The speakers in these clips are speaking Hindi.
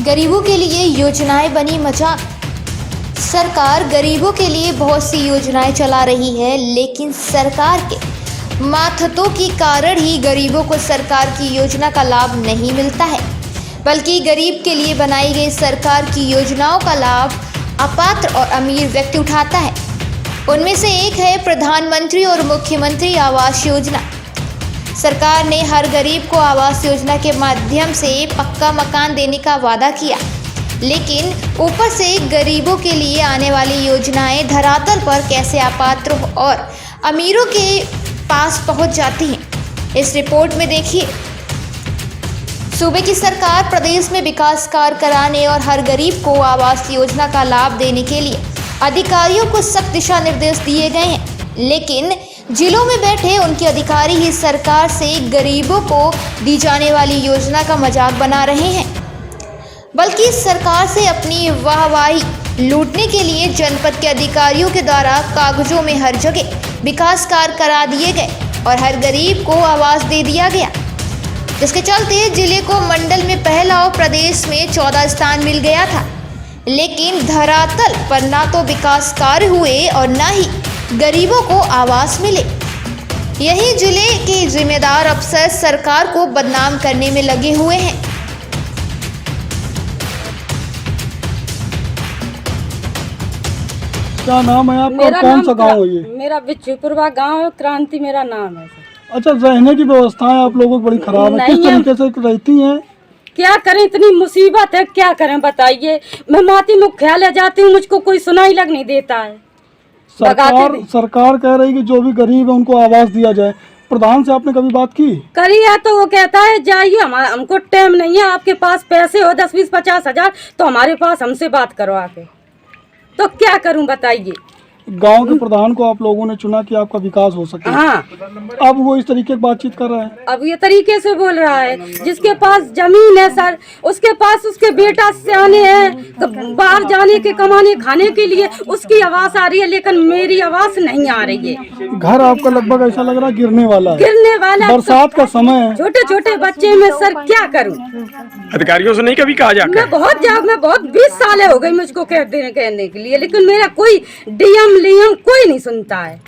गरीबों के लिए योजनाएं बनी मजाक। सरकार गरीबों के लिए बहुत सी योजनाएं चला रही है, लेकिन सरकार के माथतों के कारण ही गरीबों को सरकार की योजना का लाभ नहीं मिलता है, बल्कि गरीब के लिए बनाई गई सरकार की योजनाओं का लाभ अपात्र और अमीर व्यक्ति उठाता है। उनमें से एक है प्रधानमंत्री और मुख्यमंत्री आवास योजना। सरकार ने हर गरीब को आवास योजना के माध्यम से पक्का मकान देने का वादा किया, लेकिन ऊपर से गरीबों के लिए आने वाली योजनाएं धरातल पर कैसे अपात्र और अमीरों के पास पहुंच जाती हैं, इस रिपोर्ट में देखिए। सूबे की सरकार प्रदेश में विकास कार्य कराने और हर गरीब को आवास योजना का लाभ देने के लिए अधिकारियों को सख्त दिशा निर्देश दिए गए हैं, लेकिन जिलों में बैठे उनके अधिकारी ही सरकार से गरीबों को दी जाने वाली योजना का मजाक बना रहे हैं, बल्कि सरकार से अपनी वाहवाही लूटने के लिए जनपद के अधिकारियों के द्वारा कागजों में हर जगह विकास कार्य करा दिए गए और हर गरीब को आवास दे दिया गया, जिसके चलते जिले को मंडल में पहला और प्रदेश में 14 स्थान मिल गया था। लेकिन धरातल पर ना तो विकास कार्य हुए और ना ही गरीबों को आवास मिले। यही जिले के जिम्मेदार अफसर सरकार को बदनाम करने में लगे हुए हैं। क्या नाम है आपका? कौन सा गांव है ये? मेरा बिच्छूपुरवा गांव है, क्रांति मेरा नाम है। अच्छा, रहने की व्यवस्थाएं आप लोगों की बड़ी खराब है, किस तरीके से रहती हैं? क्या करें, इतनी मुसीबत है, क्या करें बताइए। मैं माती मुख्यालय जाती हूँ, मुझको कोई सुनाई लग नहीं देता है। सरकार कह रही कि जो भी गरीब है उनको आवास दिया जाए। प्रधान से आपने कभी बात की? करी है तो वो कहता है जाइए, हमको टाइम नहीं है, आपके पास पैसे हो 10, 20, 50 हजार तो हमारे पास हमसे बात करो आके। तो क्या करूं बताइए। गांव के प्रधान को आप लोगों ने चुना कि आपका विकास हो सके। हाँ, अब वो इस तरीके की बातचीत कर रहा है। अब ये तरीके से बोल रहा है, जिसके पास जमीन है सर, उसके पास उसके बेटा सियाने हैं तो बाहर जाने के कमाने खाने के लिए उसकी आवास आ रही है, लेकिन मेरी आवास नहीं आ रही है। घर आपका लगभग ऐसा लग रहा है गिरने वाला है। गिरने वाला, बरसात का समय है, छोटे छोटे बच्चे में सर क्या करूं। अधिकारियों से नहीं कभी कहा जाकर? मैं बहुत 20 साल हो गई मुझको कहने के लिए, लेकिन मेरा कोई डीएम कोई नहीं सुनता है।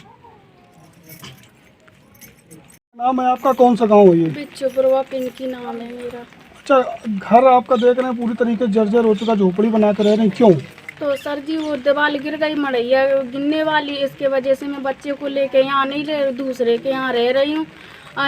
नाम है आपका? कौन सा गांव है ये? बिच्छूपुरवा पिंकी नाम है मेरा। अच्छा, घर आपका देख रहे हैं पूरी तरीके से जर्जर हो चुका, झोपड़ी बना कर रह रहे हैं, क्यों? तो सर जी वो दीवार गिर गई, मड़ैया गिरने वाली, इसके वजह से मैं बच्चे को लेके यहाँ नहीं रह, दूसरे के यहाँ रह रही हूँ।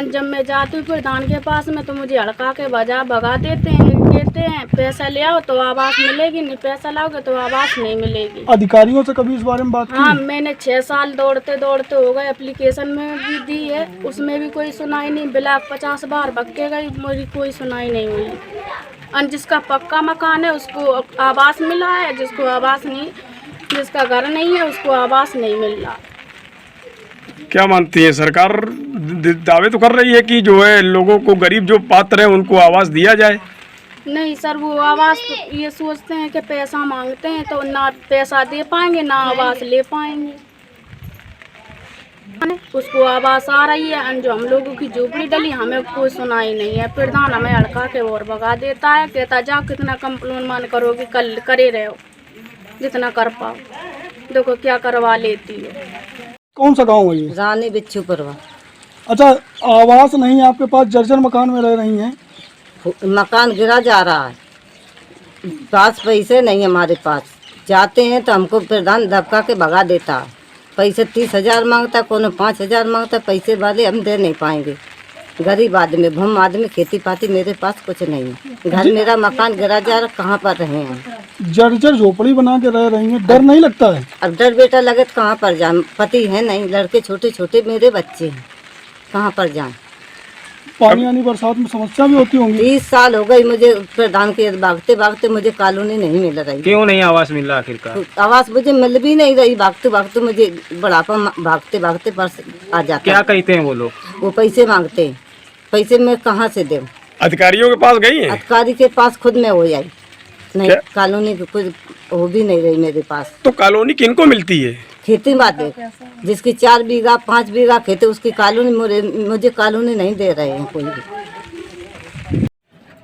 जब मैं जाती हूँ प्रधान के पास में तो मुझे हड़का के भगा देते हैं, कहते हैं पैसा ले आओ तो आवास मिलेगी, नहीं पैसा लाओगे तो आवास नहीं मिलेगी। अधिकारियों से कभी इस बारे में बात की? हाँ, मैंने 6 साल दौड़ते हो गए, एप्लीकेशन में भी दी है, उसमें भी कोई सुनाई नहीं। ब्लॉक 50 बार भक्के गई, मेरी कोई सुनाई नहीं हुई। जिसका पक्का मकान है उसको आवास मिला है, जिसको आवास नहीं, जिसका घर नहीं है उसको आवास नहीं मिल रहा। क्या मानती है सरकार? दावे तो कर रही है कि जो है लोगों को, गरीब जो पात्र है उनको आवास दिया जाए। नहीं सर, वो आवास तो ये सोचते हैं कि पैसा मांगते हैं तो ना पैसा दे पाएंगे ना आवास ले पाएंगे। उसको आवास आ रही है, जो हम लोगों की झोपड़ी डली हमें कोई सुनाई नहीं है। प्रधान हमें हड़का के और भगा देता है, कहता जाओ कितना कंप्लेन मान करोगे, कल करे रहो जितना कर पाओ, देखो क्या करवा लेती है। कौन सा गांव है ये? रानी बिच्छूपुरवा। अच्छा, आवास नहीं है आपके पास, जर्जर मकान में रह रही हैं। मकान गिरा जा रहा है, पास पैसे नहीं हमारे पास, जाते हैं तो हमको प्रधान धक्का के भगा देता है। पैसे 30 हजार मांगता, कोनो 5 हजार मांगता, पैसे वाले हम दे नहीं पाएंगे। गरीब आदमी, भूम आदमी, खेती पाती मेरे पास कुछ नहीं है। घर मेरा मकान गिरा जा रहा, कहाँ पर रहे हैं? जर्जर झोपड़ी बना के रह रही हैं, डर नहीं लगता है? अब डर बेटा लगे तो कहाँ पर जाए, पति है नहीं, लड़के छोटे छोटे मेरे बच्चे हैं, कहाँ पर जाएं? पानी आनी बरसात में समस्या भी होती होंगी। 30 साल हो गई मुझे प्रधान के भागते भागते, मुझे कॉलोनी नहीं मिल रही। क्यों नहीं आवास मिल रहा आखिरकार? आवास मुझे मिल भी नहीं रही, भागते भागते मुझे बुढ़ापा, भागते भागते पर्स आ जाता। क्या कहते हैं वो लोग? वो पैसे मांगते हैं, पैसे मैं कहाँ से दूं? अधिकारियों के पास गई हैं? अधिकारी के पास खुद में हो जाए, नहीं कॉलोनी कुछ हो भी नहीं रही मेरे पास। तो कॉलोनी किनको मिलती है? खेती बात है, जिसकी 4 बीघा 5 बीघा खेती उसकी कॉलोनी, मुझे कॉलोनी नहीं दे रहे हैं कोई भी।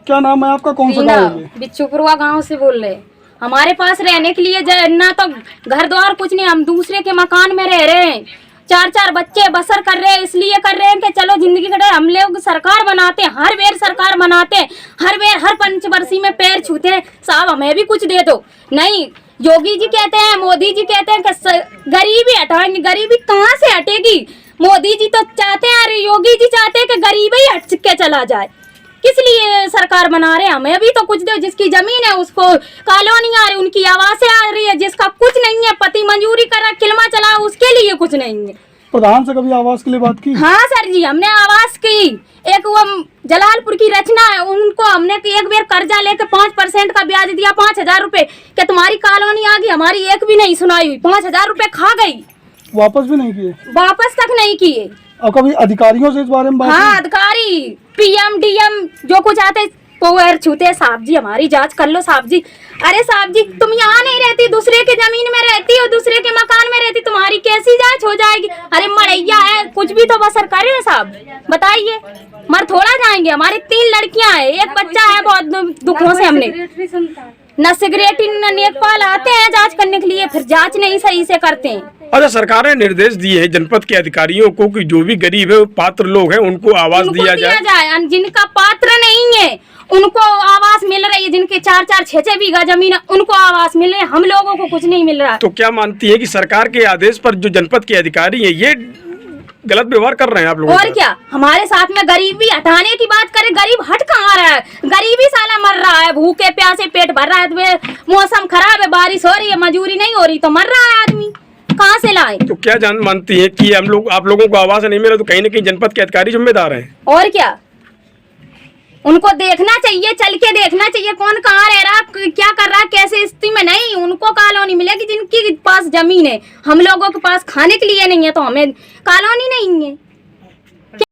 क्या नाम है आपका, कौन सा रीना, गाँव है ये? बिच्छुपुरवा गांव से बोल रहे। हमारे पास रहने के लिए ना तो घर द्वार कुछ नहीं, हम दूसरे के मकान में रह रहे हैं। 4-4 बच्चे बसर कर रहे हैं, इसलिए कर रहे हैं कि चलो जिंदगी कटे। हम लोग सरकार बनाते हैं, हर बेर सरकार बनाते हैं, हर बेर हर पंचवर्षीय में पैर छूते हैं, साहब हमें भी कुछ दे दो। नहीं, योगी जी कहते हैं, मोदी जी कहते हैं कि गरीबी हटाएंगे। गरीबी कहाँ से हटेगी? मोदी जी तो चाहते हैं, अरे योगी जी चाहते हैं कि गरीबी ही हट के चला जाए। किस लिए सरकार बना रहे हैं? हमें भी तो कुछ दो। जिसकी जमीन है उसको कॉलोनी आ रही, उनकी आवासें आ रही है। जिसका कुछ नहीं है, पति मंजूरी करा, किलमा चला, उसके लिए कुछ नहीं है। प्रधान से कभी आवास के लिए बात की? हाँ सर जी, हमने आवास की। एक वो जलालपुर की रचना है, उनको हमने एक बार कर्जा लेके 5% का ब्याज दिया, 5,000 रुपए कि तुम्हारी कॉलोनी आ गई। हमारी एक भी नहीं सुनाई हुई, 5,000 रुपए खा गई, वापस भी नहीं किए? वापस तक नहीं किए। और कभी अधिकारियों से इस बारे में बात हाँ, की? अधिकारी PM DM जो कुछ आते पोवर छूते, साहब जी हमारी जांच कर लो साहब जी। अरे साहब जी, तुम यहाँ नहीं रहती, दूसरे के जमीन में रहती हो, दूसरे के मकान में रहती, तुम्हारी कैसी जांच हो जाएगी? अरे मड़ैया है, कुछ भी तो बसर करे साहब, बताइए। मर थोड़ा जाएंगे। हमारी 3 लड़कियां हैं, एक बच्चा है। बहुत दुखों से हमने न सिगरेट न नेकपाल आते हैं जांच करने के लिए, फिर जांच नहीं सही से करते हैं। अच्छा, सरकार ने निर्देश दिए हैं जनपद के अधिकारियों को कि जो भी गरीब है, पात्र लोग हैं, उनको आवास दिया जाए। जिनका पात्र नहीं है उनको आवास मिल रही है। जिनके 4-4, 6-6 बीघा जमीन है उनको आवास मिल रहे हैं, हम लोगों को कुछ नहीं मिल रहा। तो क्या मानती है कि सरकार के आदेश पर जो जनपद के अधिकारी हैं ये गलत व्यवहार कर रहे हैं आप लोगों और क्या? हमारे साथ में गरीबी हटाने की बात करें, गरीब हट कहाँ रहा है? गरीबी साला मर रहा है, भूखे प्यासे पेट भर रहा है। मौसम खराब है, बारिश हो रही है, मजूरी नहीं हो रही तो मर रहा है आदमी, कहाँ से लाए? तो क्या मानती है कि आप लोगों को आवास नहीं मिला तो कहीं न कहीं जनपद के अधिकारी जिम्मेदार हैं? और क्या, उनको देखना चाहिए, चल के देखना चाहिए कौन कहाँ रह रहा, क्या कर रहा, कैसे स्थिति में। नहीं, उनको कॉलोनी मिलेगी जिनके पास जमीन है। हम लोगों के पास खाने के लिए नहीं है तो हमें कॉलोनी नहीं है।